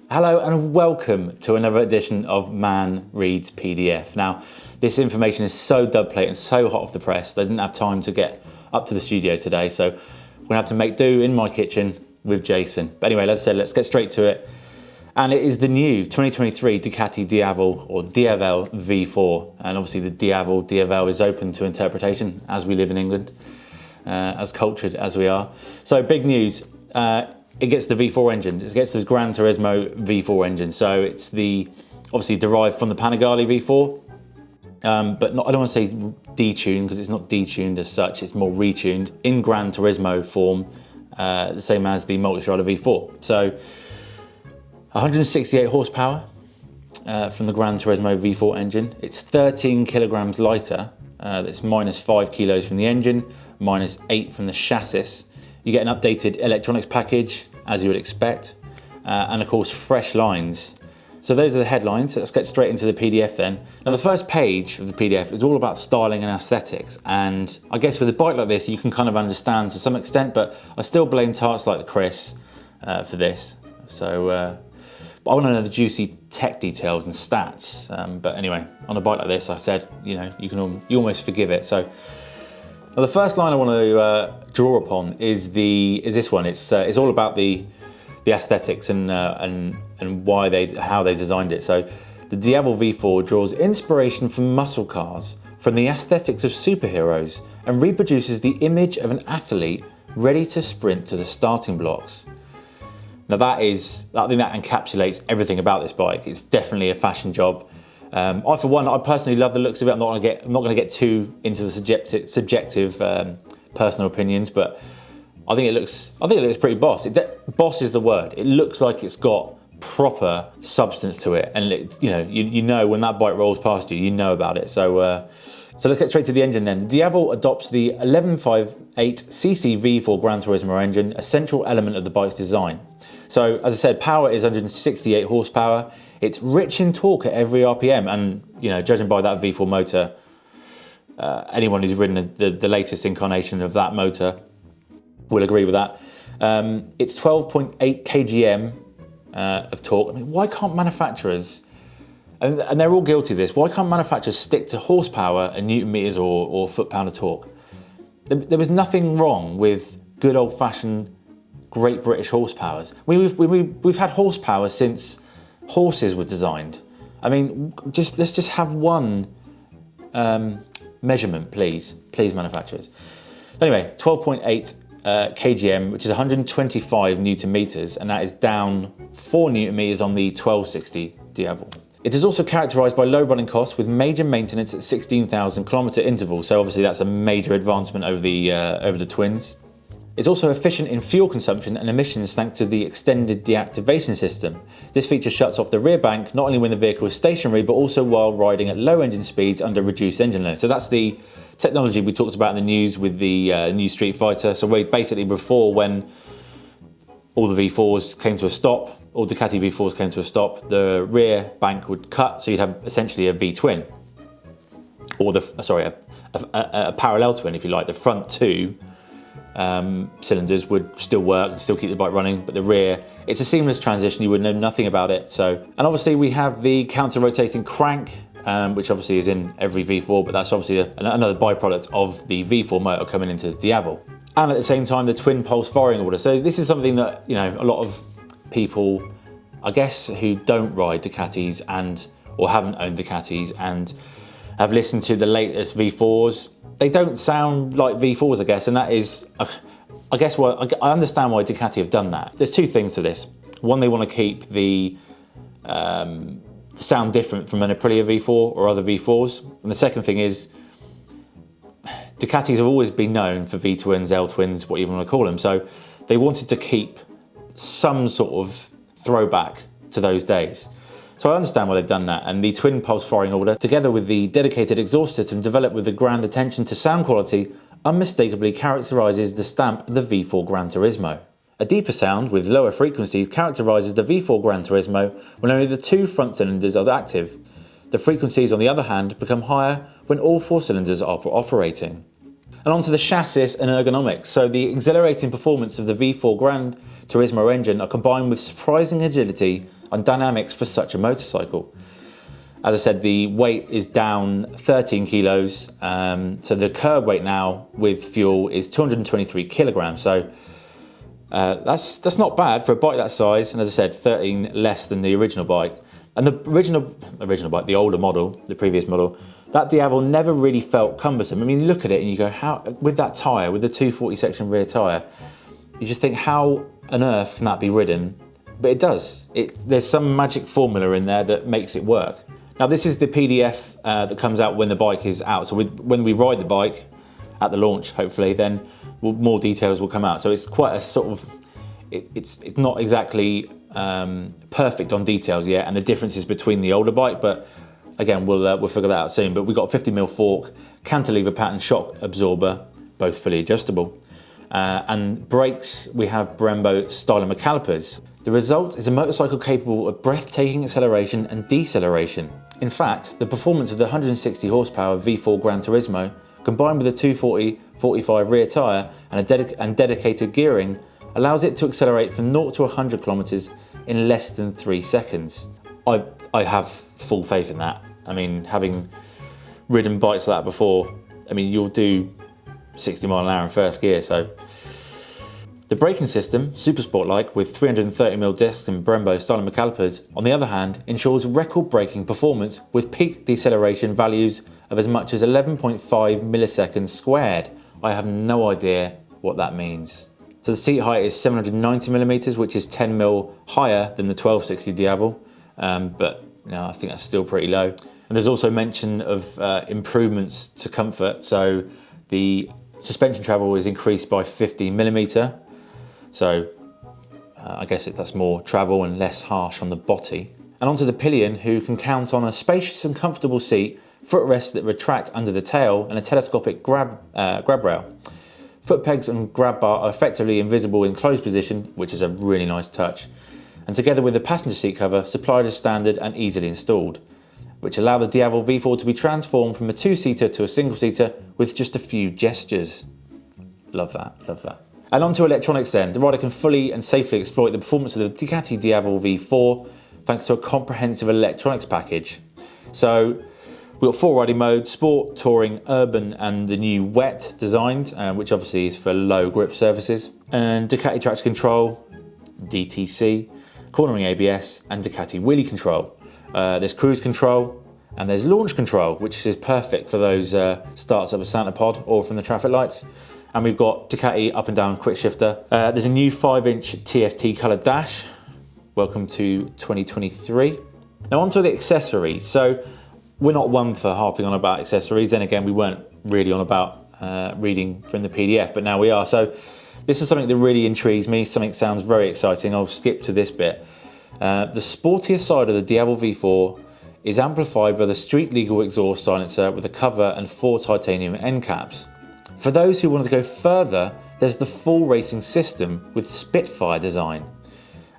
Hello and welcome to another edition of Man Reads PDF. Now, this information is so dub plate and so hot off the press, they didn't have time to get up to the studio today, so we're gonna have to make do in my kitchen with Jason. But anyway, as I said, let's get straight to it. And it is the new 2023 Ducati Diavel or Diavel V4. And obviously the Diavel is open to interpretation as we live in England, as cultured as we are. So big news. It gets the V4 engine. It gets this Gran Turismo V4 engine. So it's obviously derived from the Panigale V4, but not, I don't want to say detuned because it's not detuned as such. It's more retuned in Gran Turismo form, the same as the Multistrada V4. So 168 horsepower from the Gran Turismo V4 engine. It's 13 kilograms lighter. That's minus 5 kilos from the engine, minus 8 from the chassis. You get an updated electronics package, as you would expect, and of course fresh lines. So those are the headlines. So let's get straight into the PDF then. Now the first page of the PDF is all about styling and aesthetics, and I guess with a bike like this you can kind of understand to some extent, but I still blame tarts like the Chris for this. So but I want to know the juicy tech details and stats. But anyway, on a bike like this, I said, you almost forgive it. So now the first line I want to draw upon is this one. It's all about the aesthetics and how they designed it. So the Diavel V4 draws inspiration from muscle cars, from the aesthetics of superheroes, and reproduces the image of an athlete ready to sprint to the starting blocks. Now I think that encapsulates everything about this bike. It's definitely a fashion job. I personally love the looks of it. I'm not going to get too into the subjective personal opinions, but I think it looks pretty boss. Boss is the word. It looks like it's got proper substance to it, and you know when that bike rolls past you, you know about it. So let's get straight to the engine then. The Diavel adopts the 1158cc V4 Gran Turismo engine, a central element of the bike's design. So as I said, power is 168 horsepower. It's rich in torque at every RPM, and judging by that V4 motor, anyone who's ridden the latest incarnation of that motor will agree with that. It's 12.8 kgm of torque. I mean, why can't manufacturers, and they're all guilty of this, why can't manufacturers stick to horsepower and newton meters or foot-pound of torque? There was nothing wrong with good old-fashioned Great British horsepowers. We've had horsepower since horses were designed. I mean, let's just have one measurement, please, manufacturers. Anyway, 12.8 kgm, which is 125 newton meters, and that is down 4 newton meters on the 1260 Diavel. It is also characterised by low running costs with major maintenance at 16,000 kilometre intervals. So obviously that's a major advancement over the twins. It's also efficient in fuel consumption and emissions thanks to the extended deactivation system. This feature shuts off the rear bank not only when the vehicle is stationary, but also while riding at low engine speeds under reduced engine load. So that's the technology we talked about in the news with the new Street Fighter. So basically before, when all the V4s came to a stop, all Ducati V4s came to a stop, the rear bank would cut, so you'd have essentially a V-twin. Or a parallel twin, if you like. The front two cylinders would still work and still keep the bike running, but the rear, it's a seamless transition. You would know nothing about it. So, and obviously we have the counter-rotating crank, which obviously is in every V4, but that's obviously another byproduct of the V4 motor coming into the Diavel. And at the same time, the twin pulse firing order. So this is something that a lot of people, I guess, who don't ride Ducatis or haven't owned Ducatis and have listened to the latest V4s, they don't sound like V4s, I guess, and that is, I guess, I understand why Ducati have done that. There's two things to this. One, they want to keep the sound different from an Aprilia V4 or other V4s, and the second thing is, Ducatis have always been known for V-twins, L-twins, what you want to call them, so they wanted to keep some sort of throwback to those days. So I understand why they've done that, and the twin pulse firing order, together with the dedicated exhaust system developed with the grand attention to sound quality, unmistakably characterises the stamp of the V4 Gran Turismo. A deeper sound with lower frequencies characterises the V4 Gran Turismo when only the two front cylinders are active. The frequencies, on the other hand, become higher when all 4 cylinders are operating. And onto the chassis and ergonomics. So the exhilarating performance of the V4 Gran Turismo engine are combined with surprising agility on dynamics for such a motorcycle. As I said, the weight is down 13 kilos. So the curb weight now with fuel is 223 kilograms. So that's not bad for a bike that size. And as I said, 13 less than the original bike. And the original bike, the older model, the previous model, that Diavel never really felt cumbersome. I mean, you look at it and you go, how, with that tyre, with the 240 section rear tyre, you just think, how on earth can that be ridden? But it does. There's some magic formula in there that makes it work. Now, this is the PDF that comes out when the bike is out. So when we ride the bike at the launch, hopefully, then more details will come out. So it's quite a sort of, it's not exactly perfect on details yet, and the differences between the older bike, but again, we'll figure that out soon. But we've got a 50mm fork, cantilever pattern shock absorber, both fully adjustable. And brakes, we have Brembo styling calipers. The result is a motorcycle capable of breathtaking acceleration and deceleration. In fact, the performance of the 160 horsepower V4 Gran Turismo, combined with a 240/45 rear tyre and dedicated gearing, allows it to accelerate from 0 to 100 kilometers in less than 3 seconds. I have full faith in that. I mean, having ridden bikes like that before, I mean, you'll do 60 mile an hour in first gear, so. The braking system, super sport-like, with 330mm discs and Brembo styling calipers, on the other hand, ensures record braking performance with peak deceleration values of as much as 11.5 milliseconds squared. I have no idea what that means. So the seat height is 790mm, which is 10mm higher than the 1260 Diavel, but I think that's still pretty low. And there's also mention of improvements to comfort. So the suspension travel is increased by 50mm. So I guess that's more travel and less harsh on the body. And onto the pillion, who can count on a spacious and comfortable seat, footrests that retract under the tail, and a telescopic grab rail. Foot pegs and grab bar are effectively invisible in closed position, which is a really nice touch. And together with the passenger seat cover, supplied as standard and easily installed, which allow the Diavel V4 to be transformed from a two-seater to a single-seater with just a few gestures. Love that, love that. And onto electronics then. The rider can fully and safely exploit the performance of the Ducati Diavel V4 thanks to a comprehensive electronics package. So we've got 4 riding modes: sport, touring, urban, and the new wet designed, which obviously is for low grip surfaces. And Ducati traction control, DTC, cornering ABS, and Ducati wheelie control. There's cruise control, and there's launch control, which is perfect for those starts of a Santa Pod or from the traffic lights. And we've got Ducati up and down quick shifter. There's a new 5-inch TFT coloured dash. Welcome to 2023. Now onto the accessories. So we're not one for harping on about accessories. Then again, we weren't really on about reading from the PDF, but now we are. So this is something that really intrigues me. Something that sounds very exciting. I'll skip to this bit. The sportier side of the Diavel V4 is amplified by the street legal exhaust silencer with a cover and 4 titanium end caps. For those who want to go further, there's the full racing system with Spitfire design.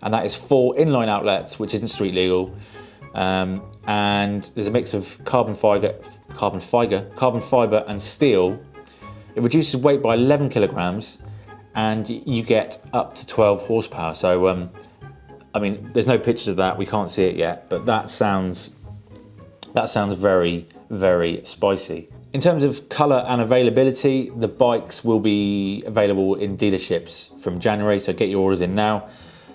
And that is 4 inline outlets, which isn't street legal. And there's a mix of carbon fiber and steel. It reduces weight by 11 kilograms and you get up to 12 horsepower. So, I mean, there's no pictures of that. We can't see it yet, but that sounds very, very spicy. In terms of colour and availability, the bikes will be available in dealerships from January, so get your orders in now.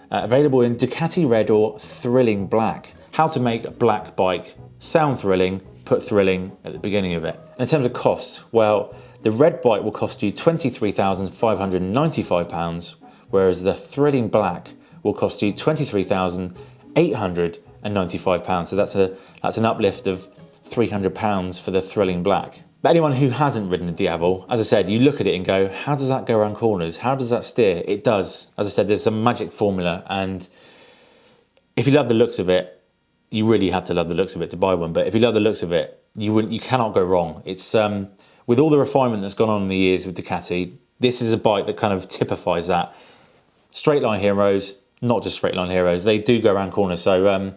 Available in Ducati Red or Thrilling Black. How to make a black bike sound thrilling, put thrilling at the beginning of it. And in terms of cost, well, the red bike will cost you £23,595, whereas the Thrilling Black will cost you £23,895. So that's an uplift of £300 for the Thrilling Black. But anyone who hasn't ridden a Diavel, as I said, you look at it and go, how does that go around corners? How does that steer? It does. As I said, there's some magic formula, and if you love the looks of it, you really have to love the looks of it to buy one. But if you love the looks of it, you cannot go wrong. It's with all the refinement that's gone on in the years with Ducati, this is a bike that kind of typifies that. Straight line heroes, not just straight line heroes. They do go around corners. So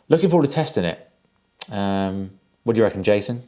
looking forward to testing it. What do you reckon, Jason?